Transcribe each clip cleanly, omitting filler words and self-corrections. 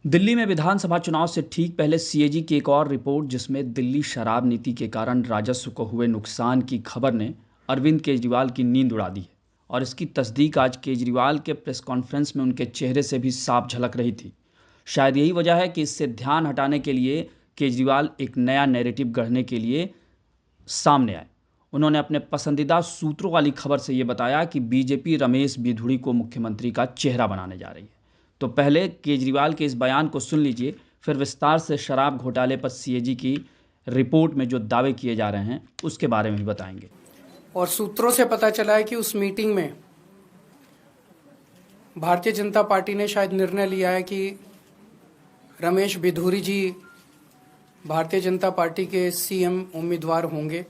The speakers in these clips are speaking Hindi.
दिल्ली में विधानसभा चुनाव से ठीक पहले सीएजी की एक और रिपोर्ट जिसमें दिल्ली शराब नीति के कारण राजस्व को हुए नुकसान की खबर ने अरविंद केजरीवाल की नींद उड़ा दी है। और इसकी तस्दीक आज केजरीवाल के प्रेस कॉन्फ्रेंस में उनके चेहरे से भी साफ झलक रही थी। शायद यही वजह है कि इससे ध्यान हटाने के लिए केजरीवाल एक नया नैरेटिव गढ़ने के लिए सामने आए। उन्होंने अपने पसंदीदा सूत्रों वाली खबर से ये बताया कि बीजेपी रमेश बिधूड़ी को मुख्यमंत्री का चेहरा बनाने जा रही है। तो पहले केजरीवाल के इस बयान को सुन लीजिए, फिर विस्तार से शराब घोटाले पर सीएजी की रिपोर्ट में जो दावे किए जा रहे हैं उसके बारे में भी बताएंगे। और सूत्रों से पता चला है कि उस मीटिंग में भारतीय जनता पार्टी ने शायद निर्णय लिया है कि रमेश बिधूरी जी भारतीय जनता पार्टी के सीएम उम्मीदवार होंगे।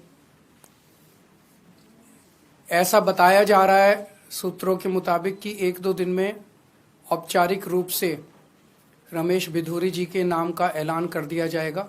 ऐसा बताया जा रहा है सूत्रों के मुताबिक कि एक दो दिन में औपचारिक रूप से रमेश बिधूरी जी के नाम का ऐलान कर दिया जाएगा।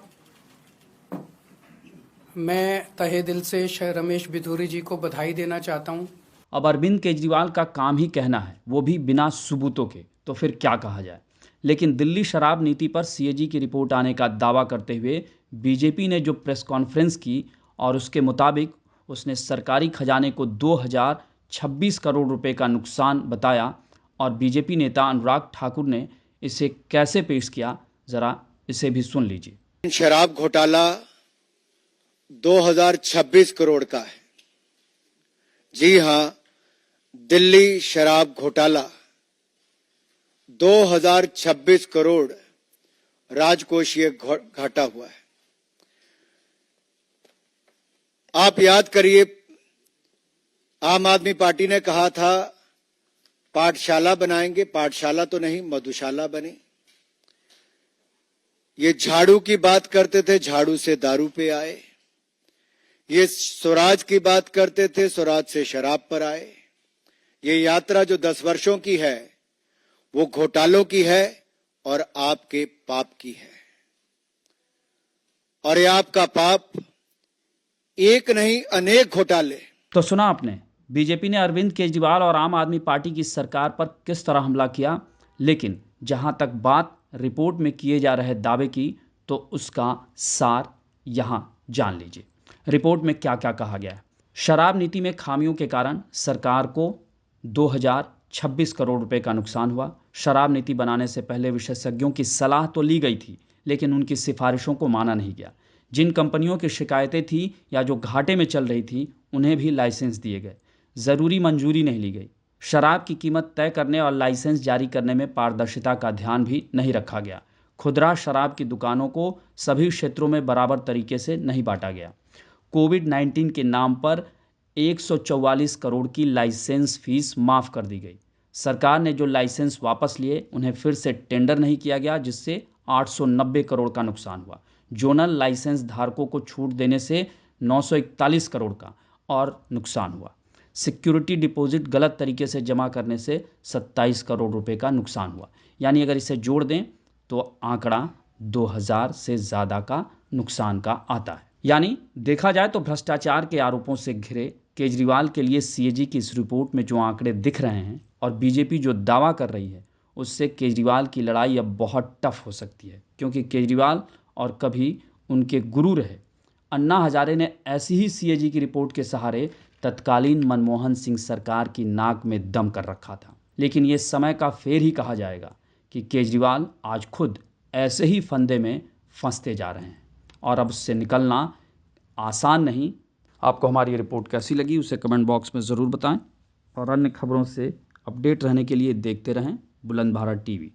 मैं तहे दिल से रमेश बिधूरी जी को बधाई देना चाहता हूं। अब अरविंद केजरीवाल का काम ही कहना है, वो भी बिना सबूतों के, तो फिर क्या कहा जाए। लेकिन दिल्ली शराब नीति पर सीएजी की रिपोर्ट आने का दावा करते हुए बीजेपी ने जो प्रेस कॉन्फ्रेंस की और उसके मुताबिक उसने सरकारी खजाने को 2026 करोड़ रुपए का नुकसान बताया। और बीजेपी नेता अनुराग ठाकुर ने इसे कैसे पेश किया, जरा इसे भी सुन लीजिए। शराब घोटाला 2026 करोड़ का है। जी हां, दिल्ली शराब घोटाला 2026 करोड़ राजकोषीय घाटा हुआ है। आप याद करिए, आम आदमी पार्टी ने कहा था पाठशाला बनाएंगे, पाठशाला तो नहीं मधुशाला बनी। ये झाड़ू की बात करते थे, झाड़ू से दारू पे आए। ये स्वराज की बात करते थे, स्वराज से शराब पर आए। ये यात्रा जो 10 वर्षों की है वो घोटालों की है और आपके पाप की है। और ये आपका पाप एक नहीं अनेक घोटाले। तो सुना आपने, बीजेपी ने अरविंद केजरीवाल और आम आदमी पार्टी की सरकार पर किस तरह हमला किया। लेकिन जहां तक बात रिपोर्ट में किए जा रहे दावे की, तो उसका सार यहां जान लीजिए। रिपोर्ट में क्या क्या कहा गया है। शराब नीति में खामियों के कारण सरकार को 2026 करोड़ रुपए का नुकसान हुआ। शराब नीति बनाने से पहले विशेषज्ञों की सलाह तो ली गई थी, लेकिन उनकी सिफारिशों को माना नहीं गया। जिन कंपनियों की शिकायतें थी या जो घाटे में चल रही थी, उन्हें भी लाइसेंस दिए गए। ज़रूरी मंजूरी नहीं ली गई। शराब की कीमत तय करने और लाइसेंस जारी करने में पारदर्शिता का ध्यान भी नहीं रखा गया। खुदरा शराब की दुकानों को सभी क्षेत्रों में बराबर तरीके से नहीं बांटा गया। कोविड-19 के नाम पर 144 करोड़ की लाइसेंस फीस माफ़ कर दी गई। सरकार ने जो लाइसेंस वापस लिए उन्हें फिर से टेंडर नहीं किया गया, जिससे 890 करोड़ का नुकसान हुआ। जोनल लाइसेंस धारकों को छूट देने से 941 करोड़ का और नुकसान हुआ। सिक्योरिटी डिपॉजिट गलत तरीके से जमा करने से 27 करोड़ रुपए का नुकसान हुआ। यानी अगर इसे जोड़ दें तो आंकड़ा 2000 से ज़्यादा का नुकसान का आता है। यानी देखा जाए तो भ्रष्टाचार के आरोपों से घिरे केजरीवाल के लिए सीएजी की इस रिपोर्ट में जो आंकड़े दिख रहे हैं और बीजेपी जो दावा कर रही है, उससे केजरीवाल की लड़ाई अब बहुत टफ हो सकती है। क्योंकि केजरीवाल और कभी उनके गुरु रहे अन्ना हजारे ने ऐसी ही सीएजी की रिपोर्ट के सहारे तत्कालीन मनमोहन सिंह सरकार की नाक में दम कर रखा था। लेकिन ये समय का फेर ही कहा जाएगा कि केजरीवाल आज खुद ऐसे ही फंदे में फंसते जा रहे हैं और अब उससे निकलना आसान नहीं। आपको हमारी रिपोर्ट कैसी लगी उसे कमेंट बॉक्स में ज़रूर बताएं और अन्य खबरों से अपडेट रहने के लिए देखते रहें बुलंद भारत टीवी।